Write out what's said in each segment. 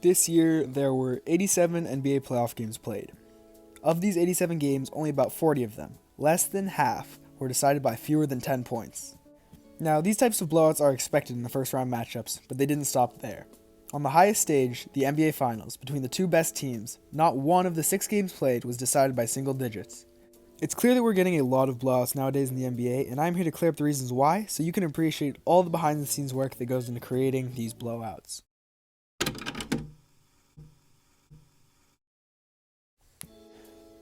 This year, there were 87 NBA playoff games played. Of these 87 games, only about 40 of them, less than half, were decided by fewer than 10 points. Now, these types of blowouts are expected in the first round matchups, but they didn't stop there. On the highest stage, the NBA Finals, between the two best teams, not one of the 6 games played was decided by single digits. It's clear that we're getting a lot of blowouts nowadays in the NBA, and I'm here to clear up the reasons why, so you can appreciate all the behind-the-scenes work that goes into creating these blowouts.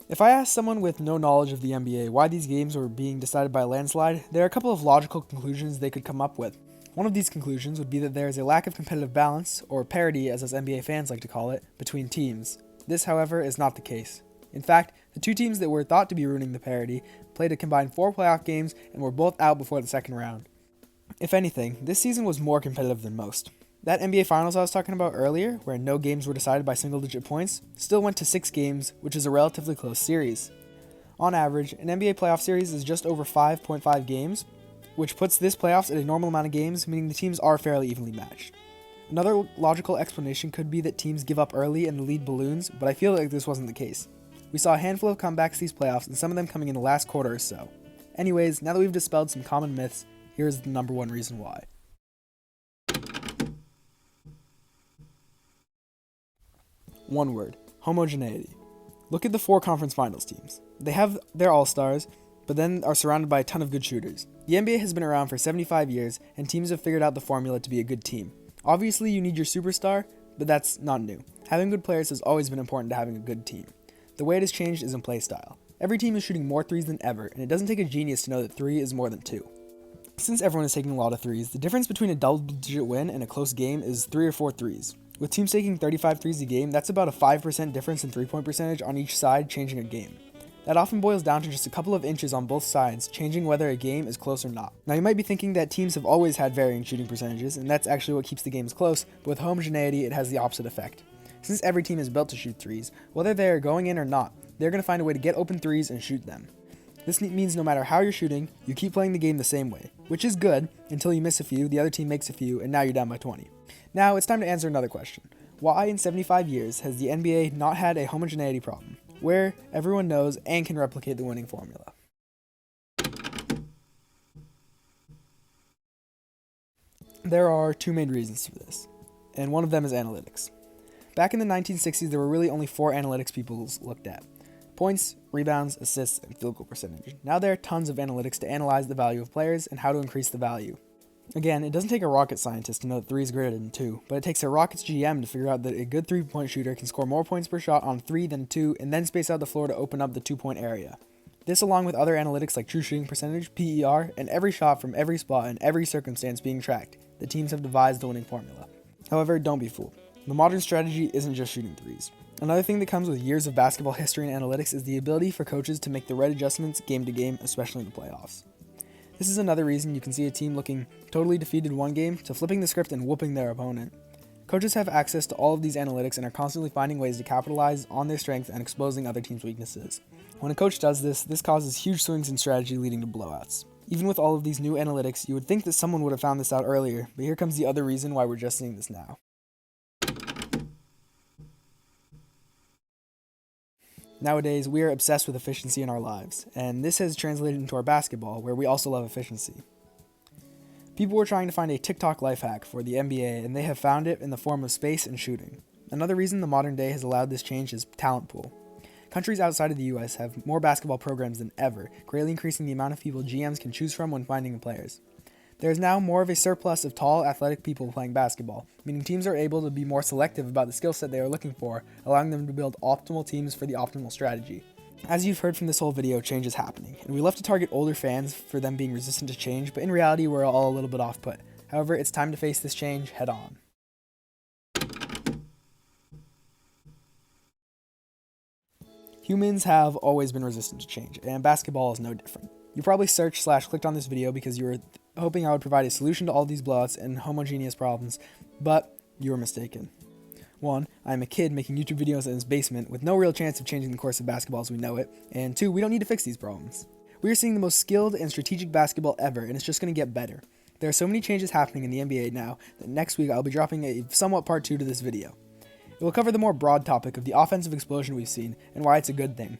If I ask someone with no knowledge of the NBA why these games were being decided by a landslide, there are a couple of logical conclusions they could come up with. One of these conclusions would be that there is a lack of competitive balance, or parity as us NBA fans like to call it, between teams. This, however, is not the case. In fact, the two teams that were thought to be ruining the parity played a combined 4 playoff games and were both out before the second round. If anything, this season was more competitive than most. That NBA Finals I was talking about earlier, where no games were decided by single-digit points, still went to 6 games, which is a relatively close series. On average, an NBA playoff series is just over 5.5 games, which puts this playoffs at a normal amount of games, meaning the teams are fairly evenly matched. Another logical explanation could be that teams give up early and the lead balloons, but I feel like this wasn't the case. We saw a handful of comebacks these playoffs, and some of them coming in the last quarter or so. Anyways, now that we've dispelled some common myths, here's the number one reason why. One word: homogeneity. Look at the 4 conference finals teams. They have their all-stars, but then are surrounded by a ton of good shooters. The NBA has been around for 75 years, and teams have figured out the formula to be a good team. Obviously, you need your superstar, but that's not new. Having good players has always been important to having a good team. The way it has changed is in play style. Every team is shooting more threes than ever, and it doesn't take a genius to know that 3 is more than 2. Since everyone is taking a lot of threes, the difference between a double-digit win and a close game is 3 or 4 threes. With teams taking 35 threes a game, that's about a 5% difference in three-point percentage on each side changing a game. That often boils down to just a couple of inches on both sides, changing whether a game is close or not. Now you might be thinking that teams have always had varying shooting percentages, and that's actually what keeps the games close, but with homogeneity it has the opposite effect. Since every team is built to shoot threes, whether they are going in or not, they're going to find a way to get open threes and shoot them. This means no matter how you're shooting, you keep playing the game the same way, which is good until you miss a few, the other team makes a few, and now you're down by 20. Now it's time to answer another question. Why in 75 years has the NBA not had a homogeneity problem, where everyone knows and can replicate the winning formula? There are 2 main reasons for this, and one of them is analytics. Back in the 1960s, there were really only 4 analytics people looked at: points, rebounds, assists, and field goal percentage. Now there are tons of analytics to analyze the value of players and how to increase the value. Again, it doesn't take a rocket scientist to know that 3 is greater than 2, but it takes a Rockets GM to figure out that a good 3-point shooter can score more points per shot on 3 than 2 and then space out the floor to open up the 2-point area. This, along with other analytics like true shooting percentage, PER, and every shot from every spot and every circumstance being tracked, the teams have devised the winning formula. However, don't be fooled. The modern strategy isn't just shooting threes. Another thing that comes with years of basketball history and analytics is the ability for coaches to make the right adjustments game to game, especially in the playoffs. This is another reason you can see a team looking totally defeated one game to flipping the script and whooping their opponent. Coaches have access to all of these analytics and are constantly finding ways to capitalize on their strengths and exposing other teams' weaknesses. When a coach does this, this causes huge swings in strategy leading to blowouts. Even with all of these new analytics, you would think that someone would have found this out earlier, but here comes the other reason why we're just seeing this now. Nowadays, we are obsessed with efficiency in our lives, and this has translated into our basketball, where we also love efficiency. People were trying to find a TikTok life hack for the NBA, and they have found it in the form of space and shooting. Another reason the modern day has allowed this change is talent pool. Countries outside of the US have more basketball programs than ever, greatly increasing the amount of people GMs can choose from when finding players. There is now more of a surplus of tall, athletic people playing basketball, meaning teams are able to be more selective about the skill set they are looking for, allowing them to build optimal teams for the optimal strategy. As you've heard from this whole video, change is happening, and we love to target older fans for them being resistant to change, but in reality we're all a little bit off put. However, it's time to face this change head on. Humans have always been resistant to change, and basketball is no different. You probably searched/clicked on this video because you were hoping I would provide a solution to all these blowouts and homogeneous problems, but you were mistaken. 1, I am a kid making YouTube videos in his basement with no real chance of changing the course of basketball as we know it, and 2, we don't need to fix these problems. We are seeing the most skilled and strategic basketball ever, and it's just going to get better. There are so many changes happening in the NBA now that next week I'll be dropping a somewhat part 2 to this video. It will cover the more broad topic of the offensive explosion we've seen and why it's a good thing.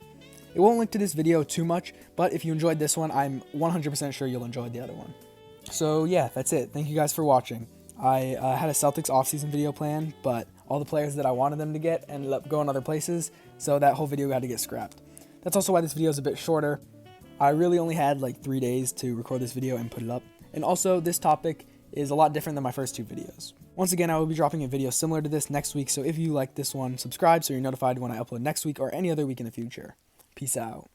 It won't link to this video too much, but if you enjoyed this one, I'm 100% sure you'll enjoy the other one. So yeah, that's it. Thank you guys for watching. I had a Celtics offseason video planned, but all the players that I wanted them to get ended up going other places, so that whole video had to get scrapped. That's also why this video is a bit shorter. I really only had like 3 days to record this video and put it up. And also, this topic is a lot different than my first 2 videos. Once again, I will be dropping a video similar to this next week, so if you like this one, subscribe so you're notified when I upload next week or any other week in the future. Peace out.